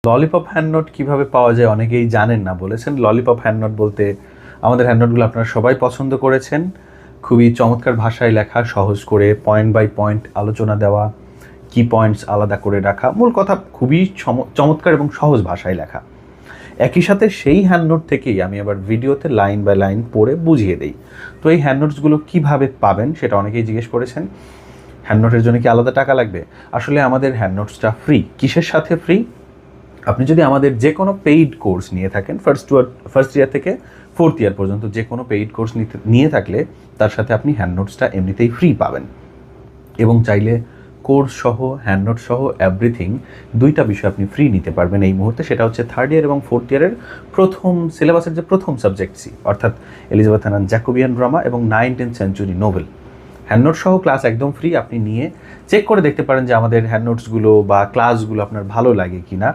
Lollipop hand note কীভাবে পাওয়া যায় অনেকেই জানেন না, বলেছেন। ললিপপ হ্যান্ড নোট বলতে আমাদের হ্যান্ড নোটগুলো আপনারা সবাই পছন্দ করেছেন। খুবই চমৎকার ভাষায় লেখা, সহজ করে পয়েন্ট বাই পয়েন্ট আলোচনা দেওয়া, কি পয়েন্টস আলাদা করে রাখা, মূল কথা খুবই চমৎকার এবং সহজ ভাষায় লেখা। একই সাথে সেই হ্যান্ড নোট থেকেই আমি আবার ভিডিওতে লাইন বাই লাইন পড়ে বুঝিয়ে দিই। তো এই হ্যান্ড নোটসগুলো কীভাবে পাবেন সেটা অনেকেই জিজ্ঞেস করেছেন। হ্যান্ড নোটের জন্য কি আলাদা টাকা লাগবে? আসলে আমাদের হ্যান্ড নোটসটা ফ্রি। কিসের সাথে ফ্রি? আপনি যদি আমাদের যে কোনো পেইড কোর্স নিয়ে থাকেন, ফার্স্ট ইয়ার থেকে 4th ইয়ার পর্যন্ত যে কোনো পেইড কোর্স নিয়ে থাকলে তার সাথে আপনি হ্যান্ড নোটসটা এমনিতেই ফ্রি পাবেন। এবং চাইলে কোর্স সহ, হ্যান্ড নোট সহ এভরিথিং, দুইটা বিষয় আপনি ফ্রি নিতে পারবেন এই মুহূর্তে। সেটা হচ্ছে 3rd ইয়ার এবং 4th ইয়ারের প্রথম সিলেবাসের যে প্রথম সাবজেক্ট সি, অর্থাৎ এলিজাবেথ জ্যাকোবিয়ান ড্রামা এবং 9th century Nobel. Hand note সহ ক্লাস একদম ফ্রি। আপনি নিয়ে চেক করে দেখতে পারেন যে আমাদের হ্যান্ড নোটসগুলো বা ক্লাসগুলো আপনার ভালো লাগে কি না।